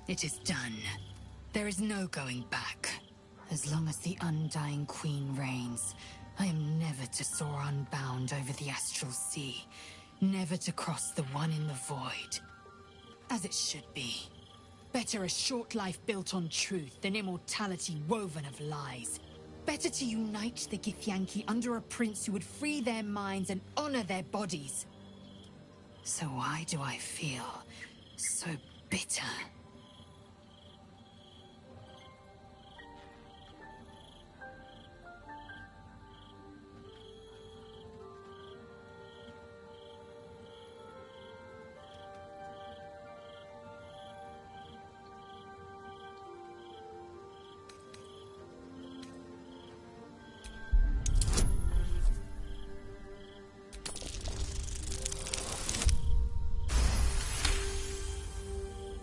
It is done. There is no going back. As long as the Undying Queen reigns, I am never to soar unbound over the astral sea, never to cross the one in the void. As it should be. Better a short life built on truth than immortality woven of lies. Better to unite the Githyanki under a prince who would free their minds and honor their bodies. So why do I feel so bitter?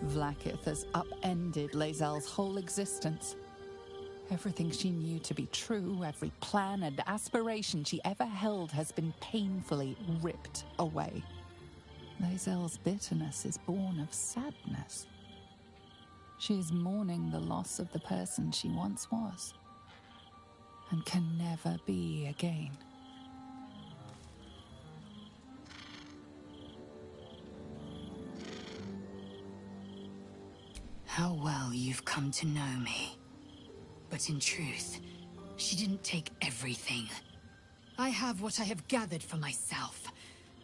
Vlaakith has upended Lae'zel's whole existence. Everything she knew to be true, every plan and aspiration she ever held has been painfully ripped away. Lae'zel's bitterness is born of sadness. She is mourning the loss of the person she once was, and can never be again. How well you've come to know me. But in truth, she didn't take everything. I have what I have gathered for myself.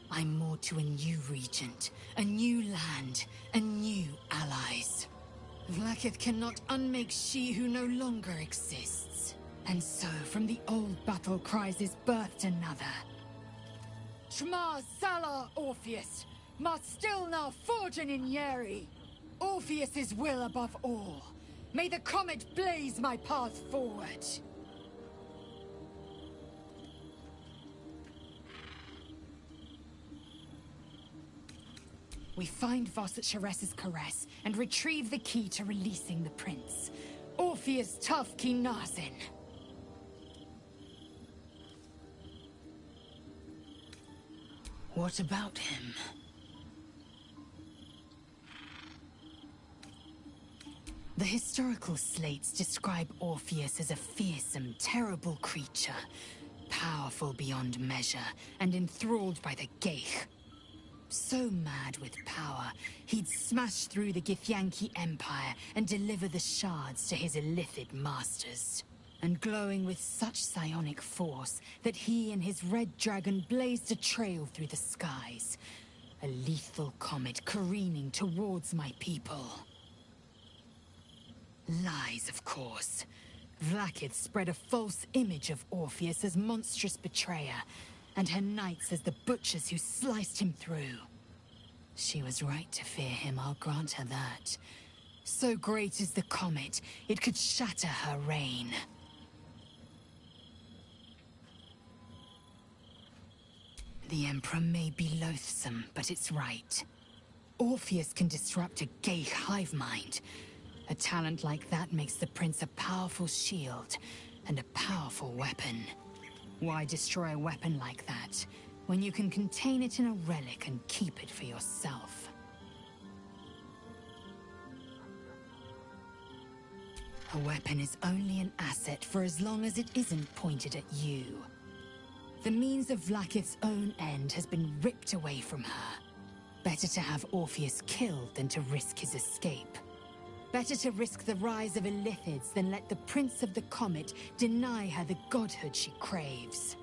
I'm moored to a new regent, a new land, and new allies. Vlaakith cannot unmake she who no longer exists. And so, from the old battle cries is birthed another. Shma Salar Orpheus, Ma Stilna Forgin in Yeri. Orpheus's will above all. May the comet blaze my path forward. We find Voss at Sharess's caress and retrieve the key to releasing the prince. Orpheus Tufki Nazin. What about him? The historical slates describe Orpheus as a fearsome, terrible creature, powerful beyond measure and enthralled by the Geich. So mad with power, he'd smash through the Githyanki Empire and deliver the shards to his illithid masters. And glowing with such psionic force that he and his red dragon blazed a trail through the skies. A lethal comet careening towards my people. Lies, of course. Vlaakith spread a false image of Orpheus as monstrous betrayer, and her knights as the butchers who sliced him through. She was right to fear him, I'll grant her that. So great is the comet, it could shatter her reign. The Emperor may be loathsome, but it's right. Orpheus can disrupt a Geich hive mind. A talent like that makes the prince a powerful shield and a powerful weapon. Why destroy a weapon like that when you can contain it in a relic and keep it for yourself? A weapon is only an asset for as long as it isn't pointed at you. The means of Vlaakith's own end has been ripped away from her. Better to have Orpheus killed than to risk his escape. Better to risk the rise of illithids than let the Prince of the Comet deny her the godhood she craves.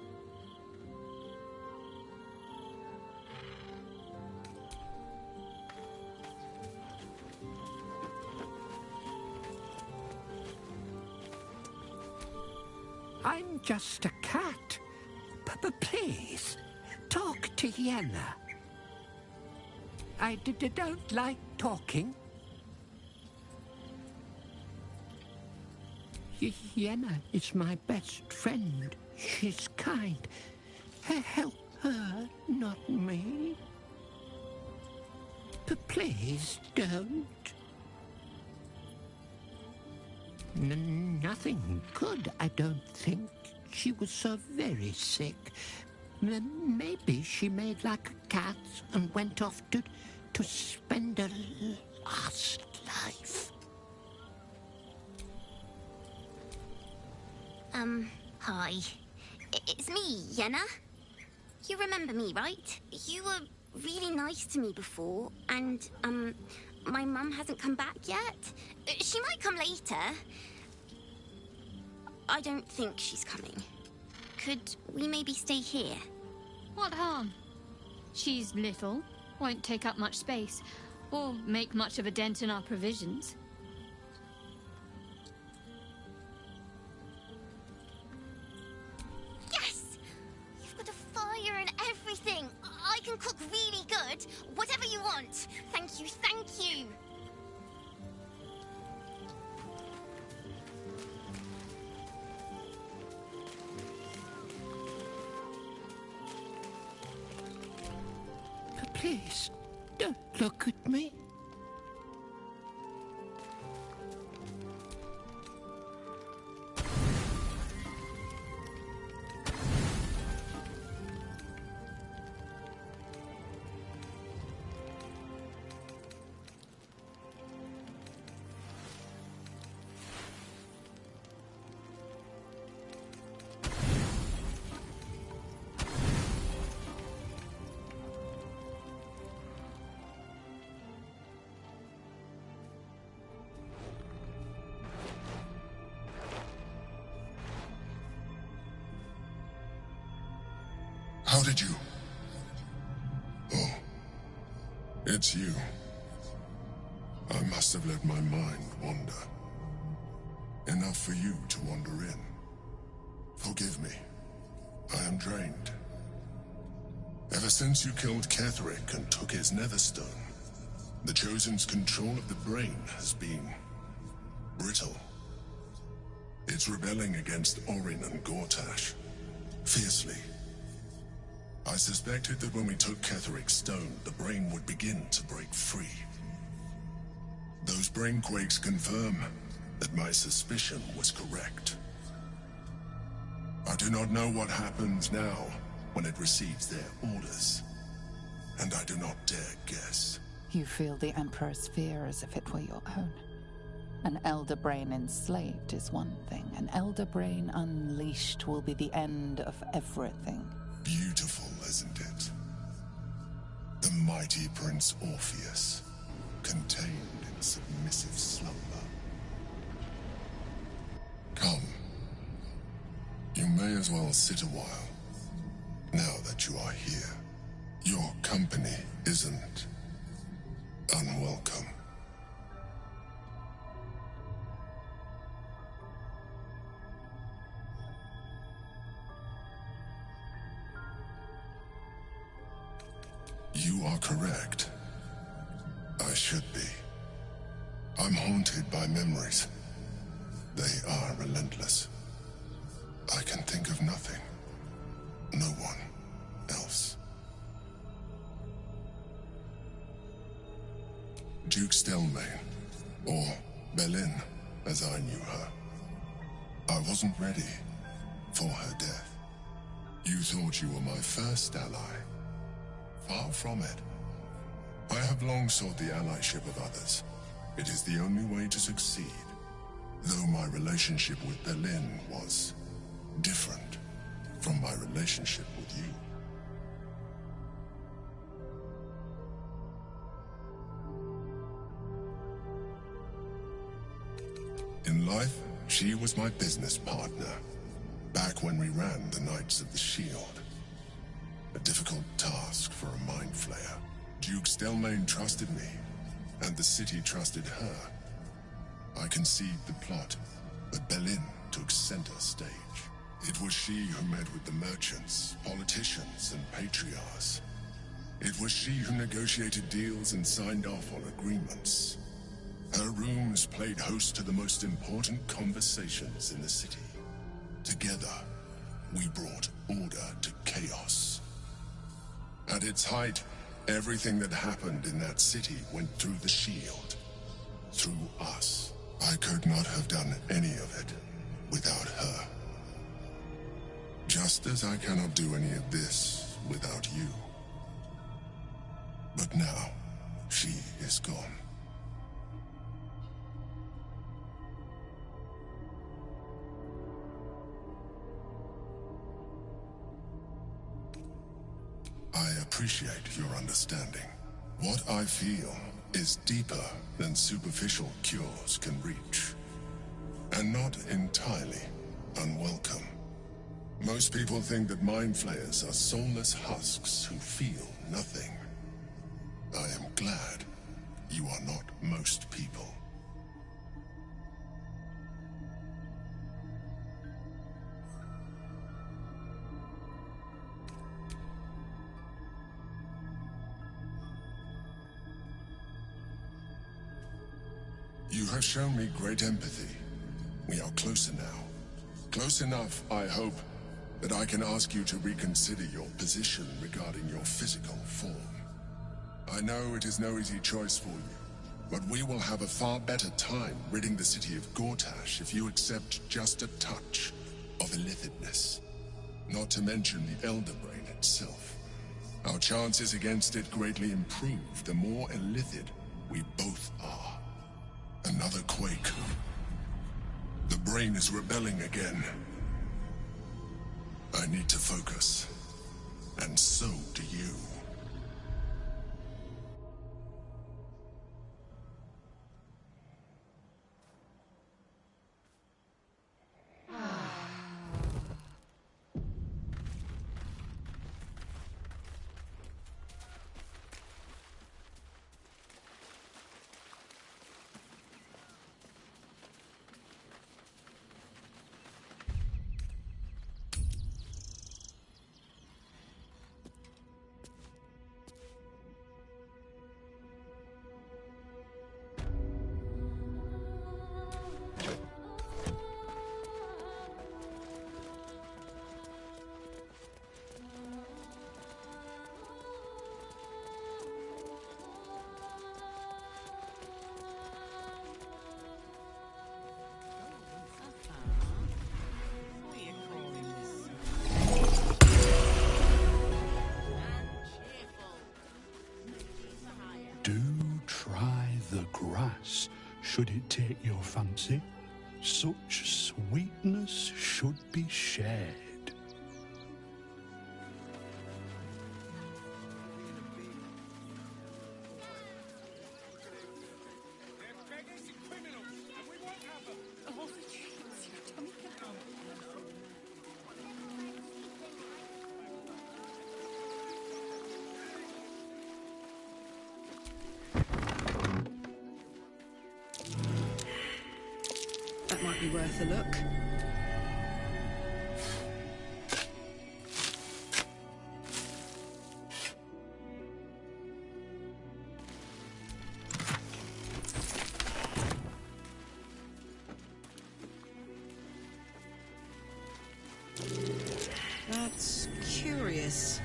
I'm just a cat. Please, talk to Yenna. I don't like talking. Yenna is my best friend. She's kind. Help her, not me. Please don't. Nothing good, I don't think. She was so very sick. Maybe she made like a cat and went off to spend a past life. Hi. It's me, Yenna. You remember me, right? You were really nice to me before, and, my mum hasn't come back yet. She might come later. I don't think she's coming. Could we maybe stay here? What harm? She's little, won't take up much space, or make much of a dent in our provisions. Yes! You've got a fire and everything! I can cook really good! Whatever you want! Thank you, thank you! But please, don't look at me. How did you... Oh, it's you. I must have let my mind wander. Enough for you to wander in. Forgive me. I am drained. Ever since you killed Ketheric and took his netherstone, the Chosen's control of the brain has been... brittle. It's rebelling against Orin and Gortash. Fiercely. I suspected that when we took Ketheric's stone, the brain would begin to break free. Those brain quakes confirm that my suspicion was correct. I do not know what happens now when it receives their orders, and I do not dare guess. You feel the Emperor's fear as if it were your own. An Elder Brain enslaved is one thing. An Elder Brain unleashed will be the end of everything. Beautiful, isn't it? The mighty Prince Orpheus, contained in submissive slumber. Come. You may as well sit a while, now that you are here. Your company isn't unwelcome. You are correct. I should be. I'm haunted by memories. They are relentless. I can think of nothing. No one else. Duke Stelmane, or Belin, as I knew her. I wasn't ready for her death. You thought you were my first ally. Far from it. I have long sought the allyship of others. It is the only way to succeed. Though my relationship with Belin was different from my relationship with you. In life, she was my business partner, back when we ran the Knights of the Shield. A difficult task for a mind flayer. Duke Stelmane trusted me, and the city trusted her. I conceived the plot, but Belin took center stage. It was she who met with the merchants, politicians, and patriarchs. It was she who negotiated deals and signed off on agreements. Her rooms played host to the most important conversations in the city. Together, we brought order to chaos. At its height, everything that happened in that city went through the shield. Through us. I could not have done any of it without her. Just as I cannot do any of this without you. But now, she is gone. I appreciate your understanding. What I feel is deeper than superficial cures can reach, and not entirely unwelcome. Most people think that mind flayers are soulless husks who feel nothing. I am glad you are not most people. You have shown me great empathy. We are closer now. Close enough, I hope, that I can ask you to reconsider your position regarding your physical form. I know it is no easy choice for you, but we will have a far better time ridding the city of Gortash if you accept just a touch of illithidness. Not to mention the Elder Brain itself. Our chances against it greatly improve the more illithid we both are. Another quake. The brain is rebelling again. I need to focus. And so do you. Do try the grass, should it take your fancy. Such sweetness should be shared. That might be worth a look. That's curious.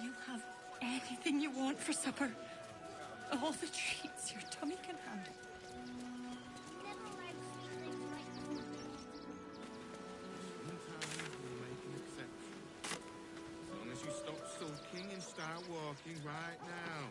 You have anything you want for supper. All the treats your tummy can handle. Sometimes we'll make an exception. As long as you stop sulking and start walking right now.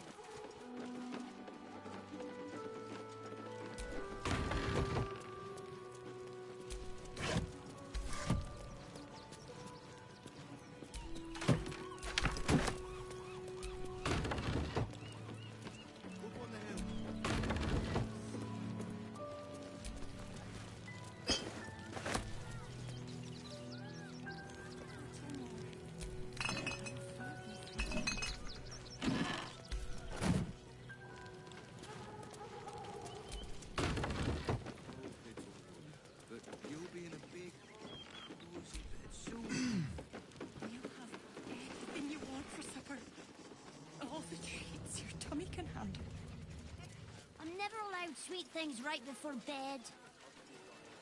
I'm never allowed sweet things right before bed.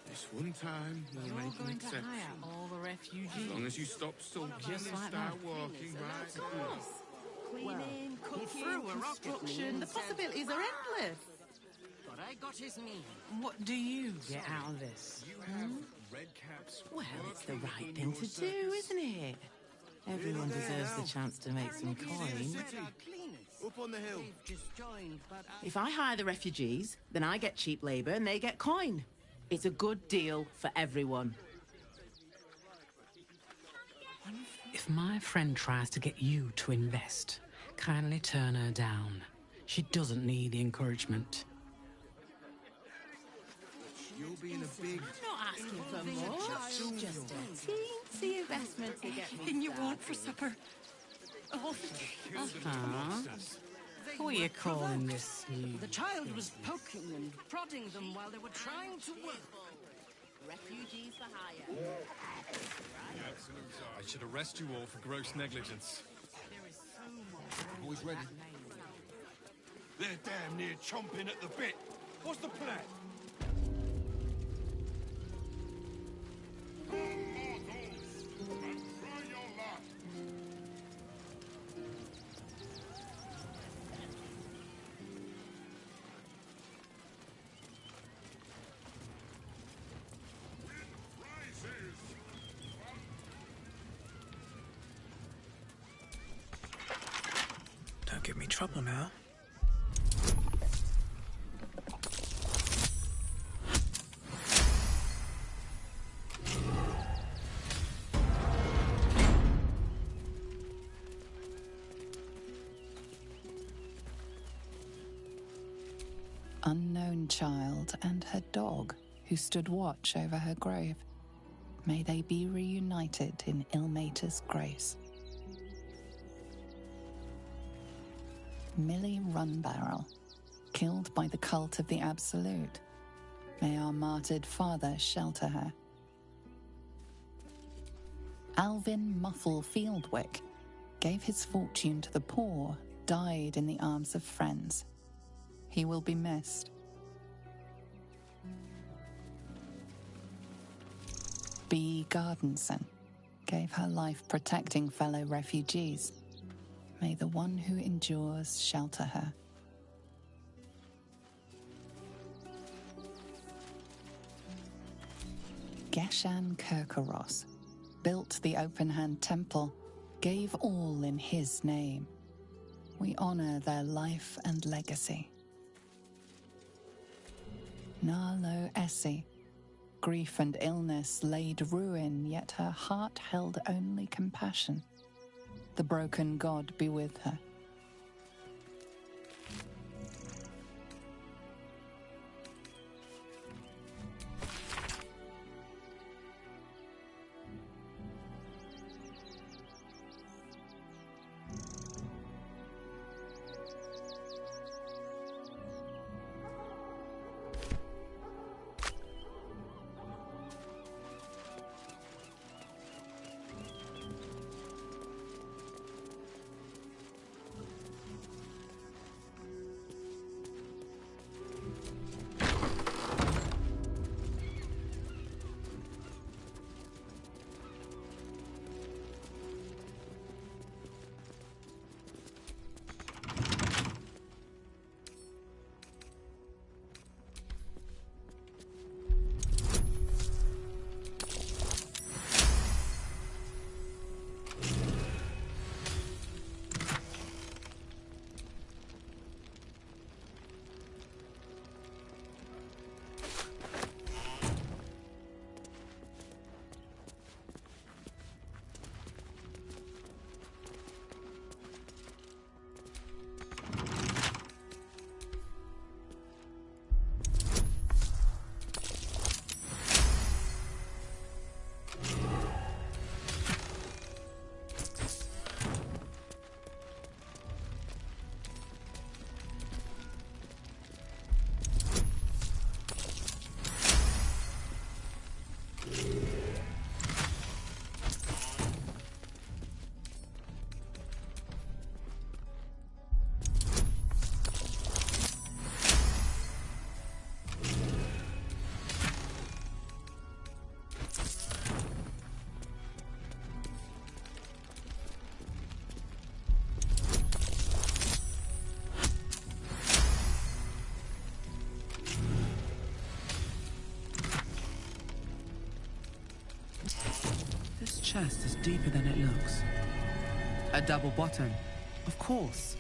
This one time, we'll make an exception. All the refugees. As long as you stop sulking and start walking right now. Cleaning, cooking, construction, the possibilities are endless. what I got is me. What do you get out of this? Red caps. Well, it's the right thing to do, isn't it? Everyone deserves the chance to make some coin. Up on the hill. If I hire the refugees, then I get cheap labour and they get coin. It's a good deal for everyone. If my friend tries to get you to invest, kindly turn her down. She doesn't need the encouragement. You'll be in a big... I'm not asking for much. Just a teensy investment to get me Anything you want for supper. All the treats. What are you calling this? The child was poking and prodding them while they were trying to work. Refugees for hire. I should arrest you all for gross negligence. Boys ready? They're damn near chomping at the bit. What's the plan? Don't give me trouble now. Unknown child and her dog who stood watch over her grave. May they be reunited in Ilmater's grace. Millie Runbarrel, killed by the cult of the Absolute. May our martyred father shelter her. Alvin Muffle Fieldwick gave his fortune to the poor, died in the arms of friends. He will be missed. B. Gardenson gave her life protecting fellow refugees. May the one who endures shelter her. Geshan Kirkaros built the open-hand temple, gave all in his name. We honor their life and legacy. Narlo Essie, grief and illness laid ruin, yet her heart held only compassion. The broken god be with her. chest is deeper than it looks. A double bottom, of course.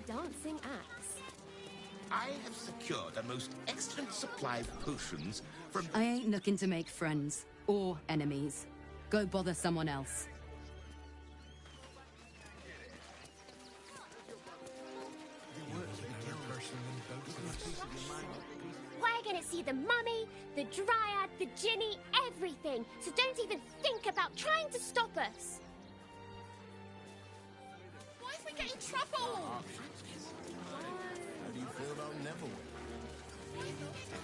Dancing axe. I have secured a most excellent supply of potions from... I ain't looking to make friends or enemies. Go bother someone else. We're gonna see the mummy, the dryad, the djinni, everything. So don't even think about trying to stop us. Why if we get in trouble? How do you feel about Neville?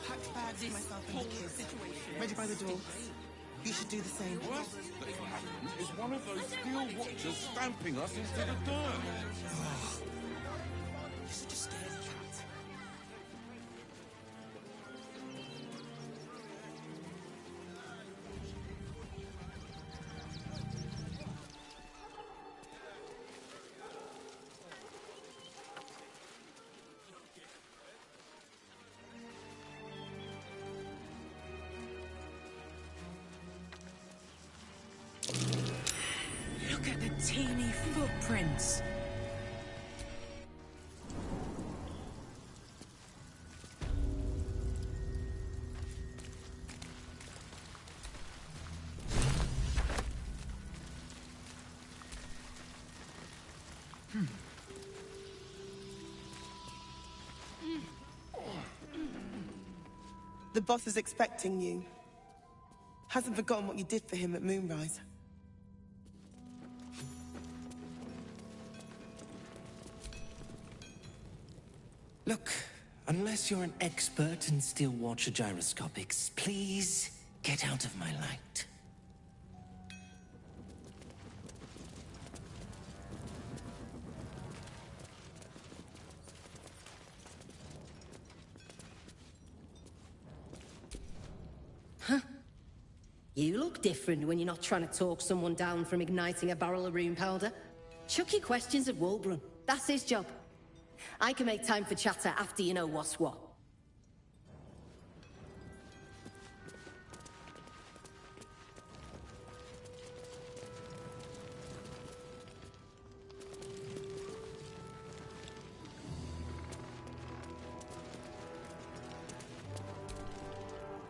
Packed bags for myself and the kids. Ready by the door. You should do the same. Worst that can happen is one of those steel watchers stamping us into the dirt. You're such a scaredy cat. Look at the teeny footprints. The boss is expecting you. Hasn't forgotten what you did for him at Moonrise. Look, unless you're an expert in steel watcher gyroscopics, please get out of my light. Huh? You look different when you're not trying to talk someone down from igniting a barrel of rune powder. Chuck your questions at Wulbrun. That's his job. I can make time for chatter after you know what's what.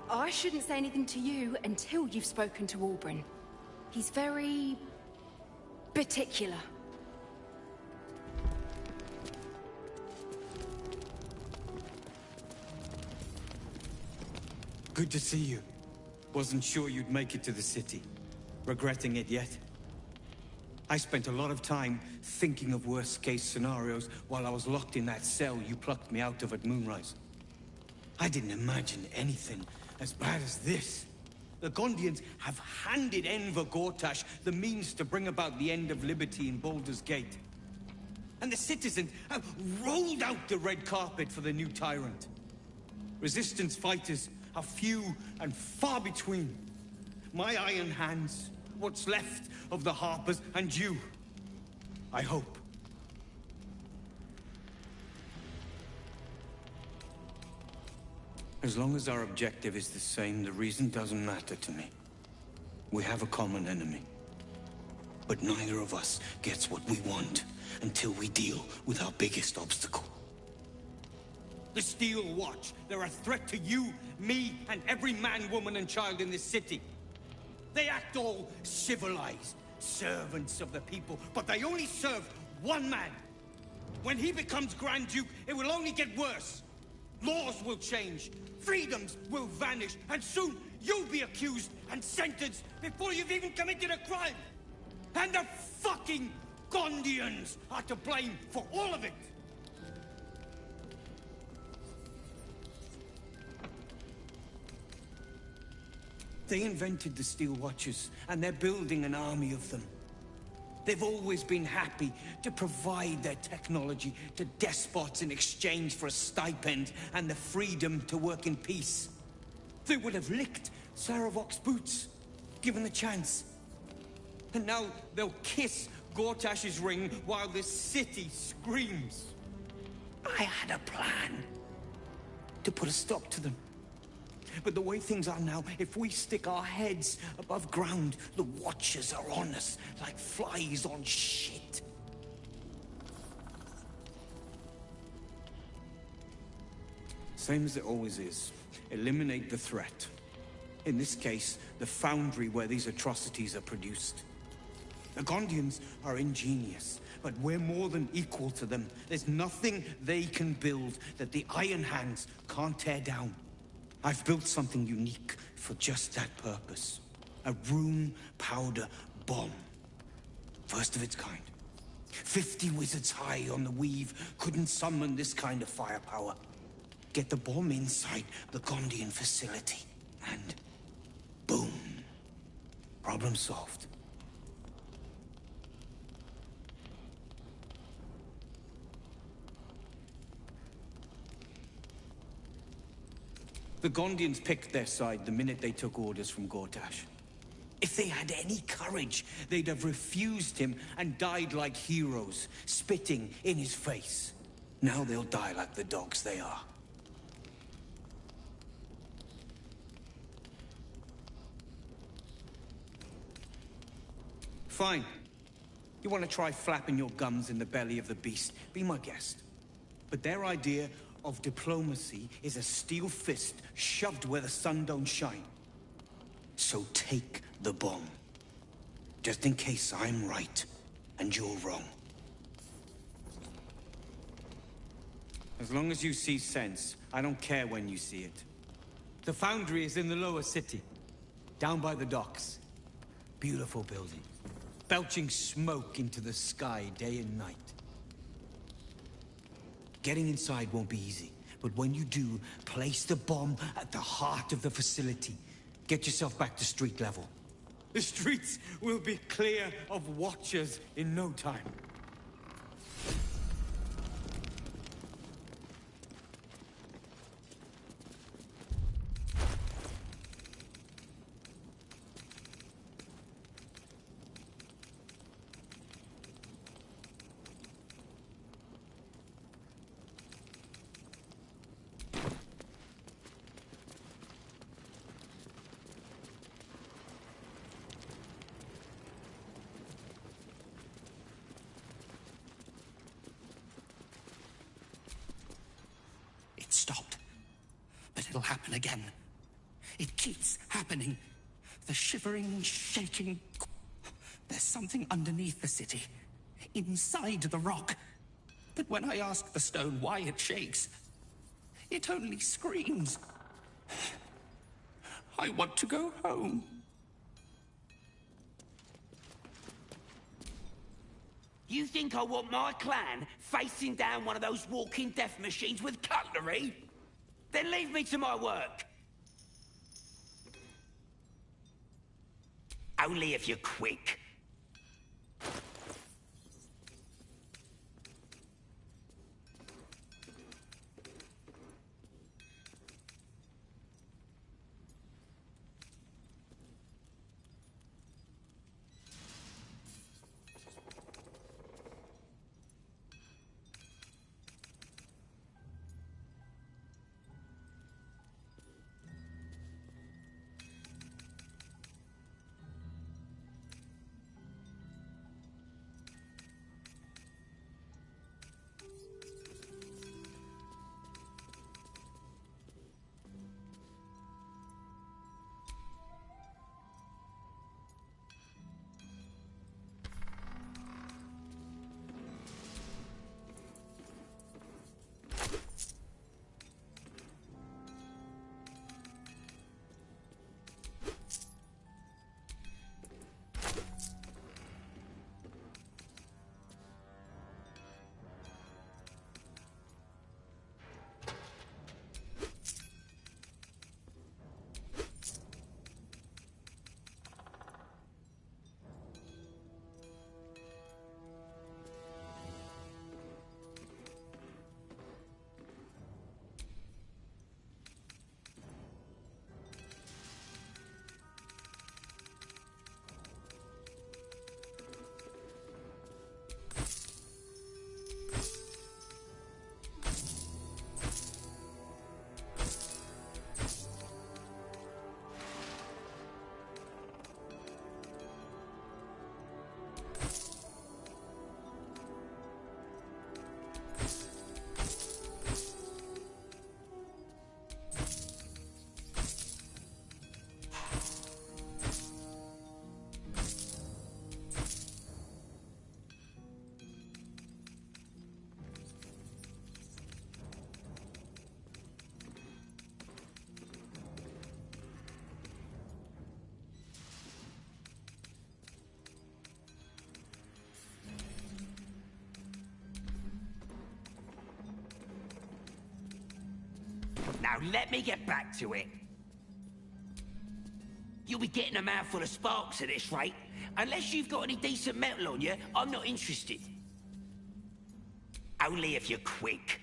I shouldn't say anything to you until you've spoken to Wulbrun. He's very... particular. Good to see you. Wasn't sure you'd make it to the city. Regretting it yet? I spent a lot of time thinking of worst-case scenarios while I was locked in that cell you plucked me out of at Moonrise. I didn't imagine anything as bad as this. The Gondians have handed Enver Gortash the means to bring about the end of liberty in Baldur's Gate. And the citizens have rolled out the red carpet for the new tyrant. Resistance fighters are few and far between. My iron hands, what's left of the Harpers, and you. I hope. As long as our objective is the same, the reason doesn't matter to me. We have a common enemy. But neither of us gets what we want until we deal with our biggest obstacle. The Steel Watch. They're a threat to you, me, and every man, woman, and child in this city. They act all civilized, servants of the people, but they only serve one man. When he becomes Grand Duke, it will only get worse. Laws will change, freedoms will vanish, and soon you'll be accused and sentenced before you've even committed a crime. And the fucking Gondians are to blame for all of it. They invented the Steel Watchers, and they're building an army of them. They've always been happy to provide their technology to despots in exchange for a stipend and the freedom to work in peace. They would have licked Saravok's boots, given the chance. And now they'll kiss Gortash's ring while the city screams. I had a plan to put a stop to them. But the way things are now, if we stick our heads above ground, the Watchers are on us like flies on shit. Same as it always is. Eliminate the threat. In this case, the foundry where these atrocities are produced. The Gondians are ingenious, but we're more than equal to them. There's nothing they can build that the Iron Hands can't tear down. I've built something unique for just that purpose. A room powder bomb. First of its kind. 50 wizards high on the weave couldn't summon this kind of firepower. Get the bomb inside the Gondian facility, and boom. Problem solved. The Gondians picked their side the minute they took orders from Gortash. If they had any courage, they'd have refused him and died like heroes, spitting in his face. Now they'll die like the dogs they are. Fine. You want to try flapping your gums in the belly of the beast? Be my guest. But their idea of diplomacy is a steel fist shoved where the sun don't shine. So take the bomb. Just in case I'm right and you're wrong. As long as you see sense, I don't care when you see it. The foundry is in the lower city, down by the docks. Beautiful building, belching smoke into the sky day and night. Getting inside won't be easy, but when you do, place the bomb at the heart of the facility. Get yourself back to street level. The streets will be clear of Watchers in no time. It stopped. But it'll happen again. It keeps happening. The shivering, shaking... There's something underneath the city. Inside the rock. But when I ask the stone why it shakes, it only screams. I want to go home. You think I want my clan facing down one of those walking death machines with cutlery? Then leave me to my work. Only if you're quick. Now let me get back to it. You'll be getting a mouthful of sparks at this rate. Unless you've got any decent metal on you, I'm not interested. Only if you're quick.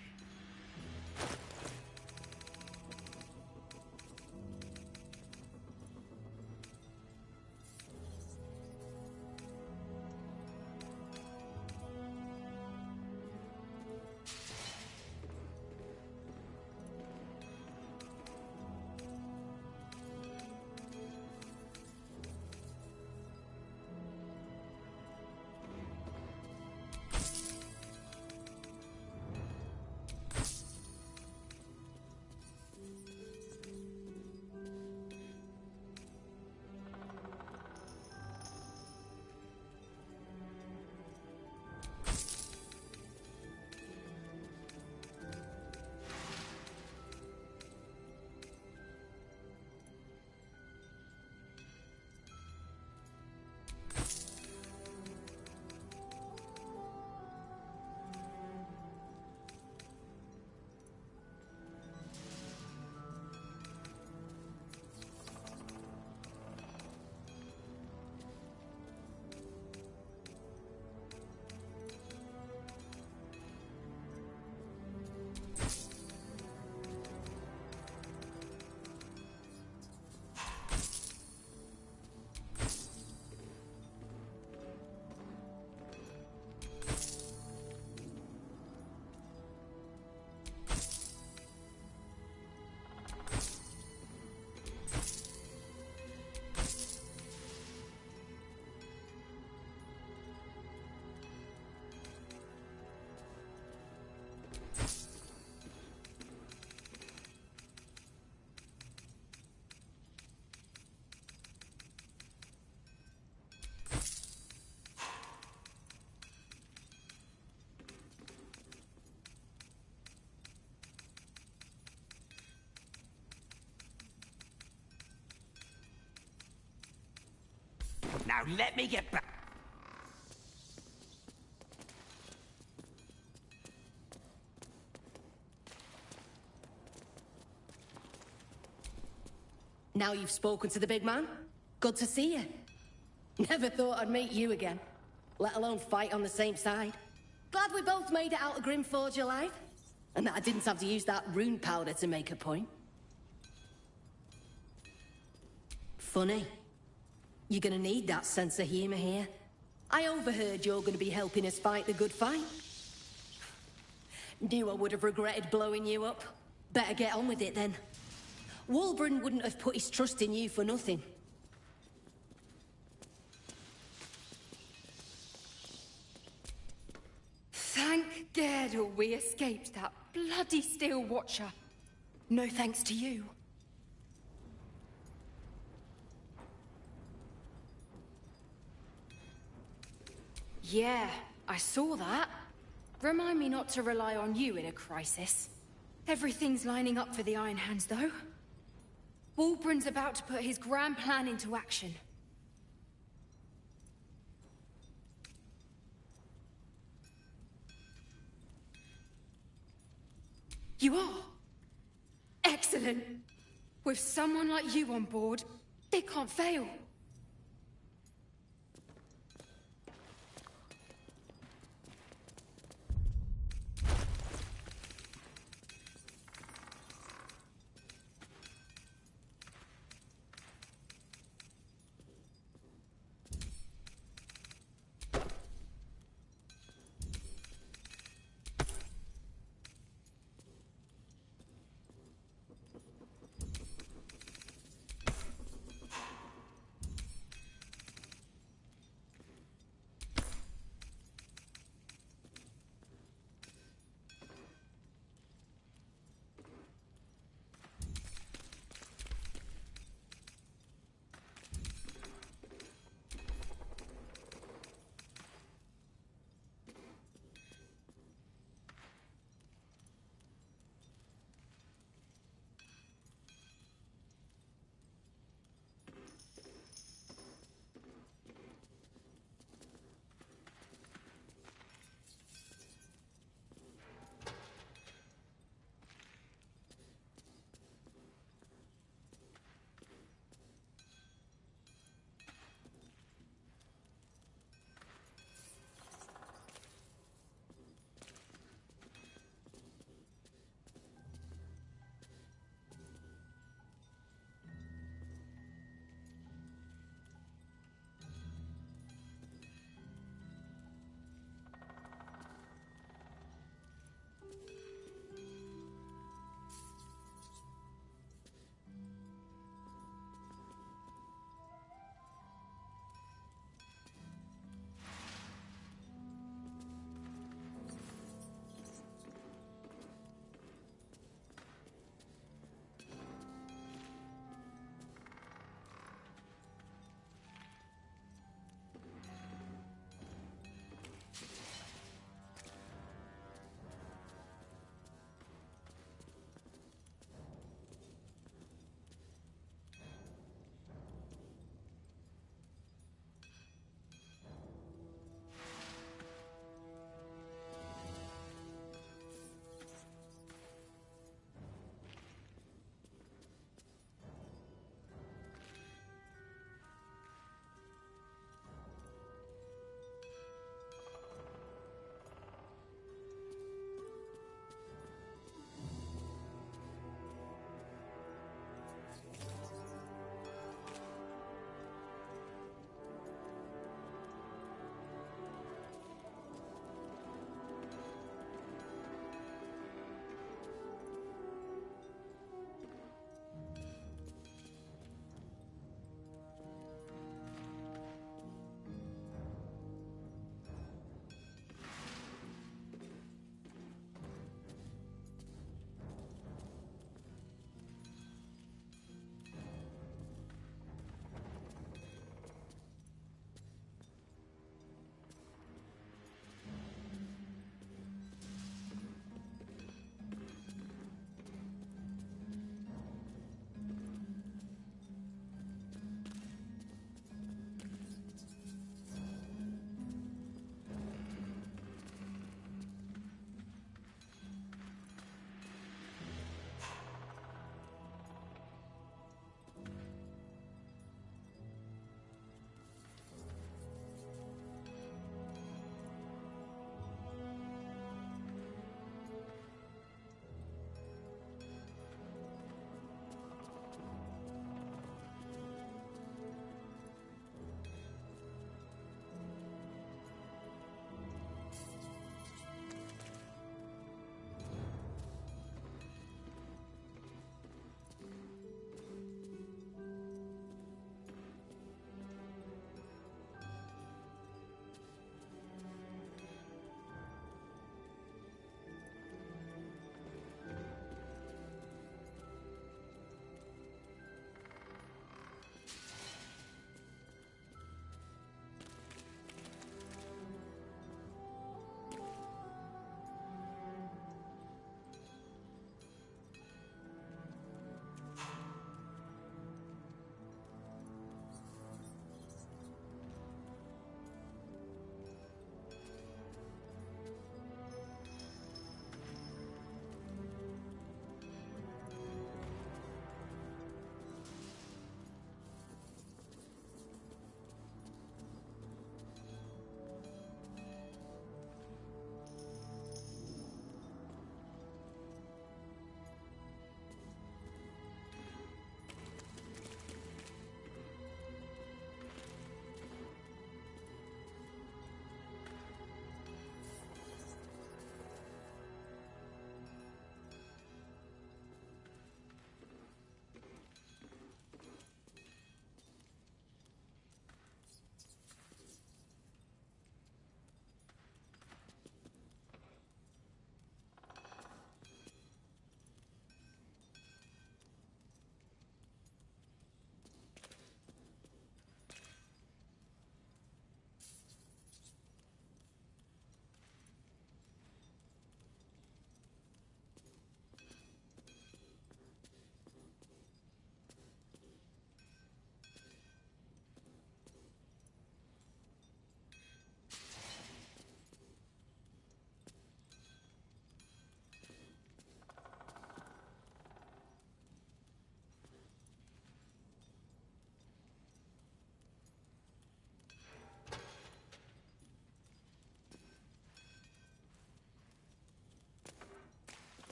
Now let me get back. Now you've spoken to the big man? Good to see you. Never thought I'd meet you again, let alone fight on the same side. Glad we both made it out of Grimforge alive, and that I didn't have to use that rune powder to make a point. Funny. You're gonna need that sense of humor here. I overheard you're gonna be helping us fight the good fight. Knew I would have regretted blowing you up. Better get on with it then. Wulbren wouldn't have put his trust in you for nothing. Thank Gerdle we escaped that bloody Steel Watcher. No thanks to you. Yeah, I saw that. Remind me not to rely on you in a crisis. Everything's lining up for the Iron Hands, though. Wulbren's about to put his grand plan into action. You are? Excellent. With someone like you on board, they can't fail.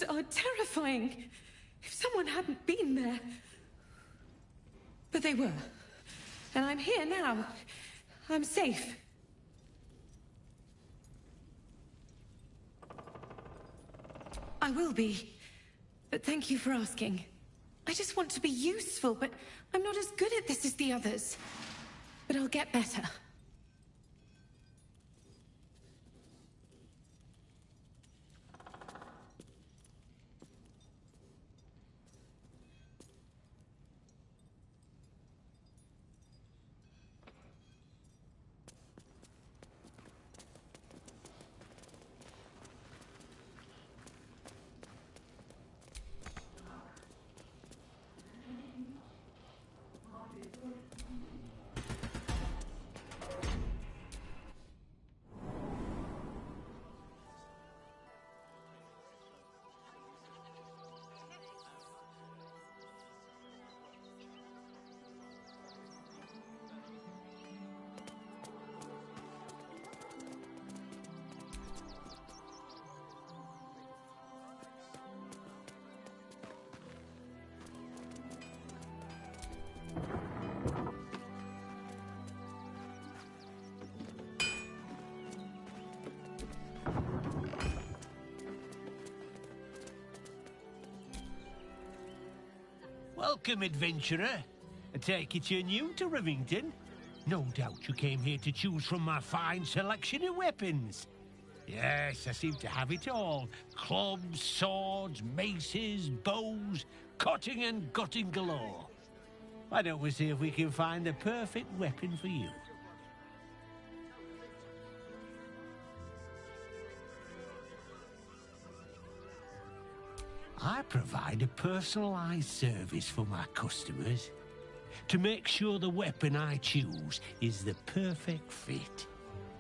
are terrifying. If someone hadn't been there. But they were. And I'm here now. I'm safe. I will be. But thank you for asking. I just want to be useful, but I'm not as good at this as the others. But I'll get better. Welcome, adventurer. I take it you're new to Rivington. No doubt you came here to choose from my fine selection of weapons. Yes, I seem to have it all. Clubs, swords, maces, bows, cutting and gutting galore. Why don't we see if we can find the perfect weapon for you? I provide a personalized service for my customers to make sure the weapon I choose is the perfect fit.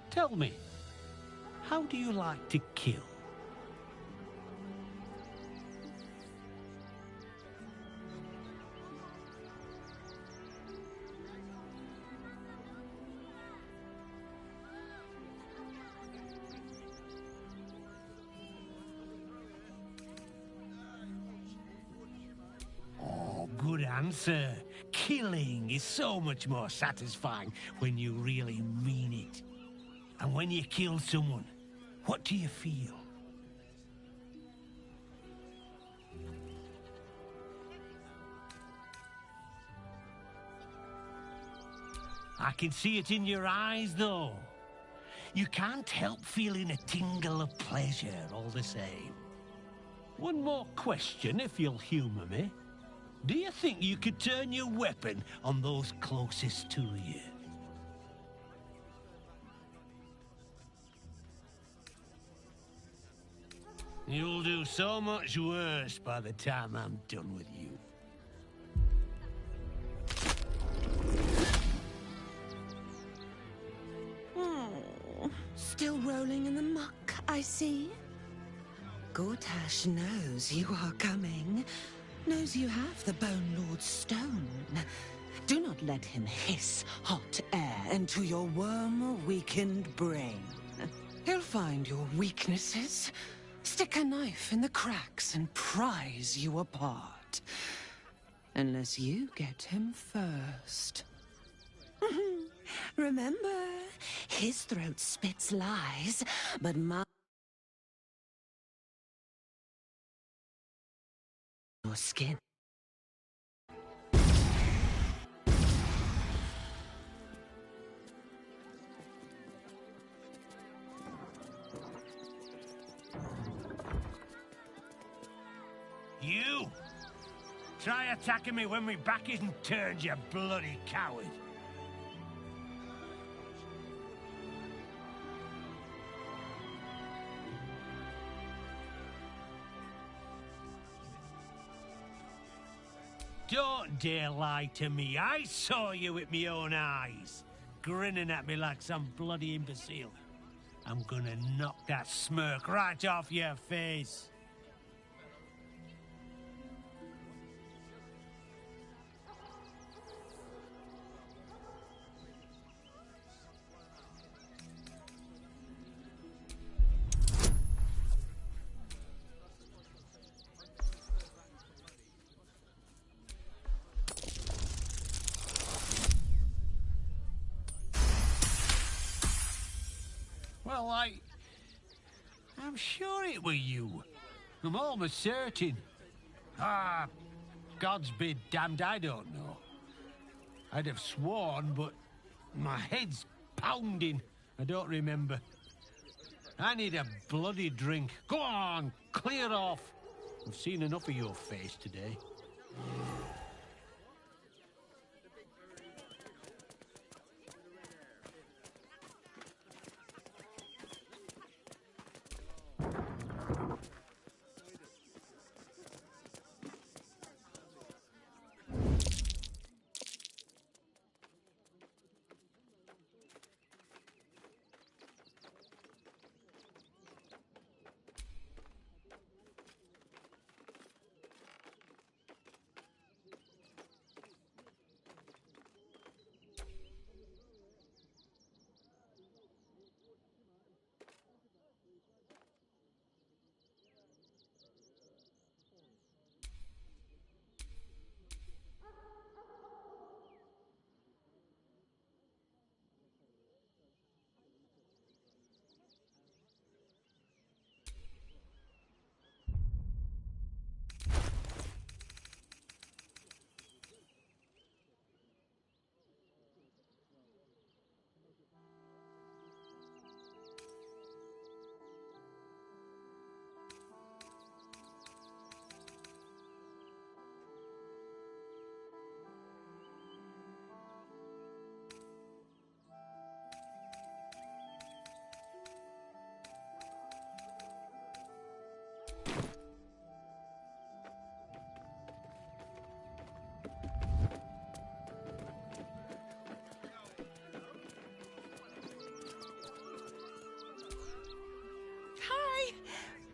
Tell me, how do you like to kill? Good answer. Killing is so much more satisfying when you really mean it. And when you kill someone, what do you feel? I can see it in your eyes, though. You can't help feeling a tingle of pleasure all the same. One more question, if you'll humor me. Do you think you could turn your weapon on those closest to you? You'll do so much worse by the time I'm done with you. Oh, still rolling in the muck, I see. Gortash knows you are coming. Knows you have the Bone Lord's stone. Do not let him hiss hot air into your worm-weakened brain. He'll find your weaknesses, stick a knife in the cracks and prise you apart. Unless you get him first. Remember, his throat spits lies, but my... your skin. You! Try attacking me when my back isn't turned, you bloody coward! Don't dare lie to me. I saw you with my own eyes, grinning at me like some bloody imbecile. I'm gonna knock that smirk right off your face. Well, I'm sure it were you. I'm almost certain. Ah, God's be damned, I don't know. I'd have sworn, but my head's pounding. I don't remember. I need a bloody drink. Go on, clear off. I've seen enough of your face today.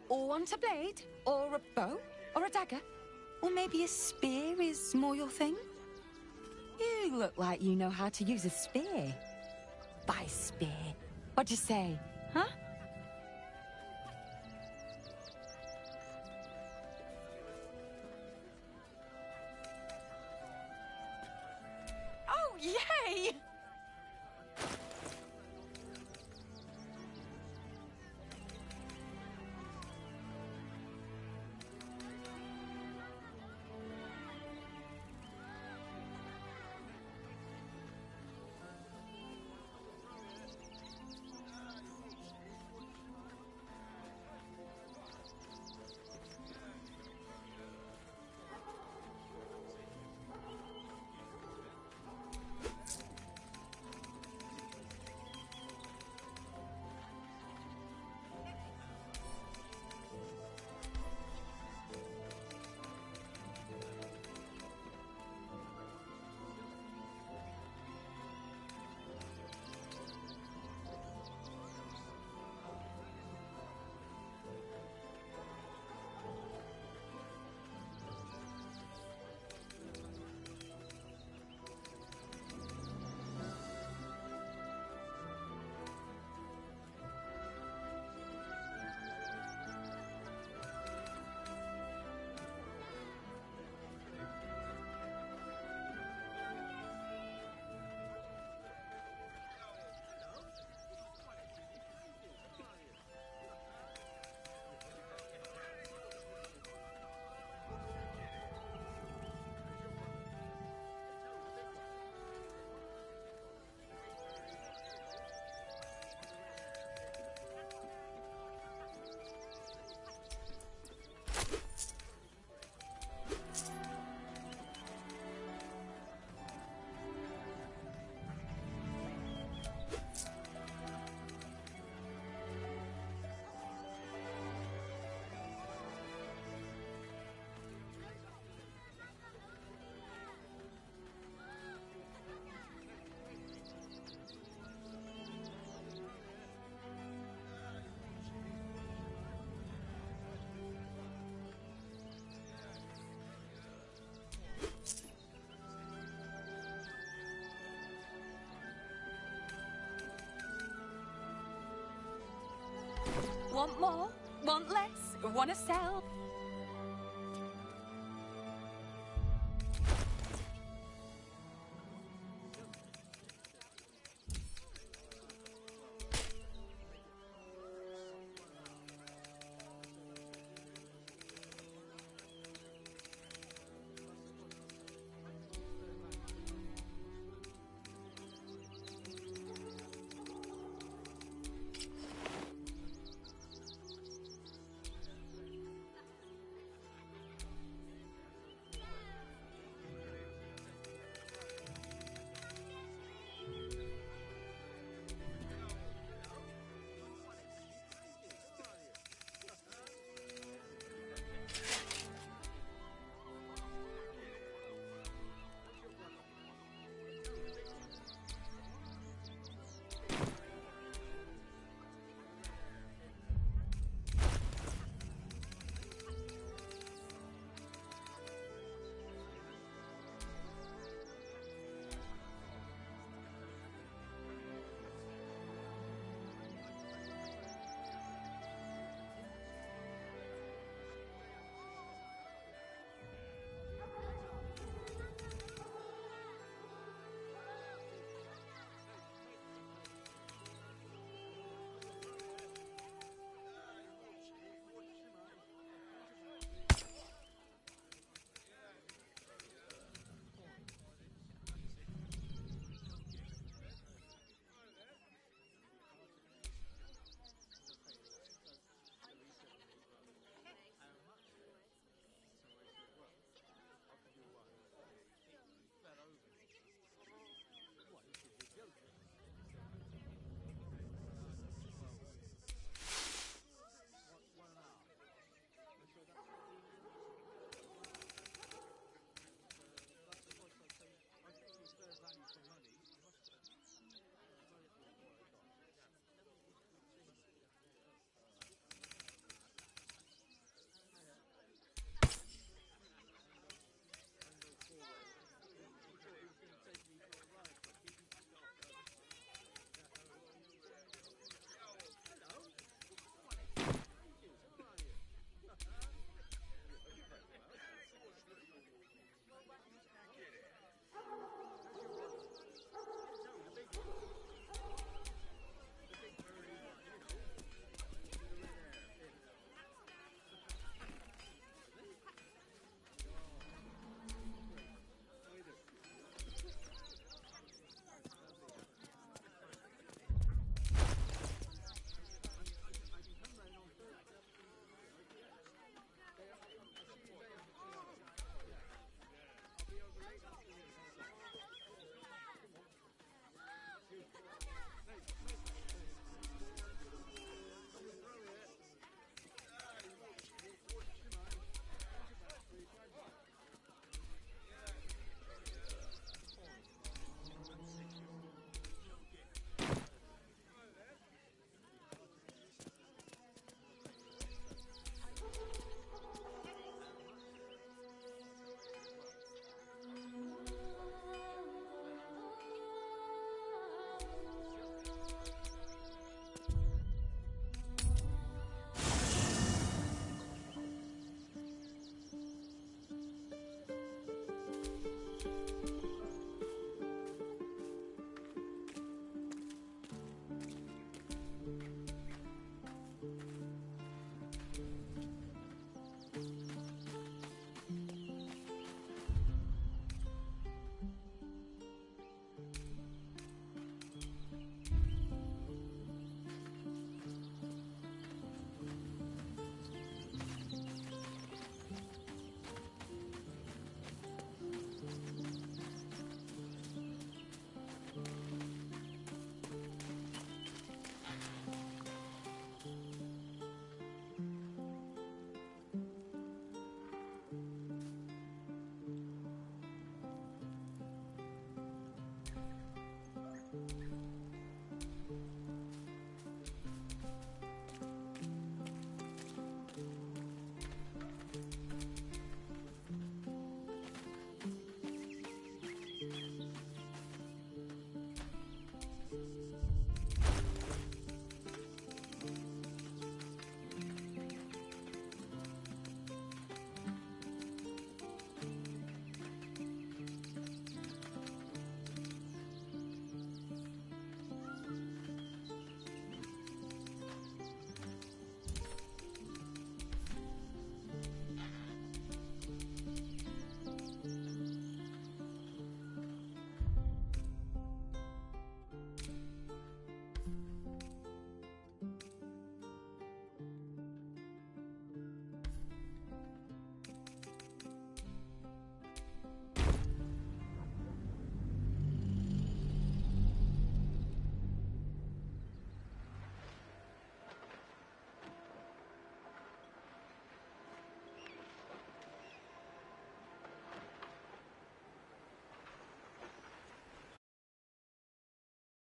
Or want a blade? Or a bow? Or a dagger? Or maybe a spear is more your thing? You look like you know how to use a spear. By spear. What'd you say, huh? Oh, yay! Want more? Want less? Want to sell?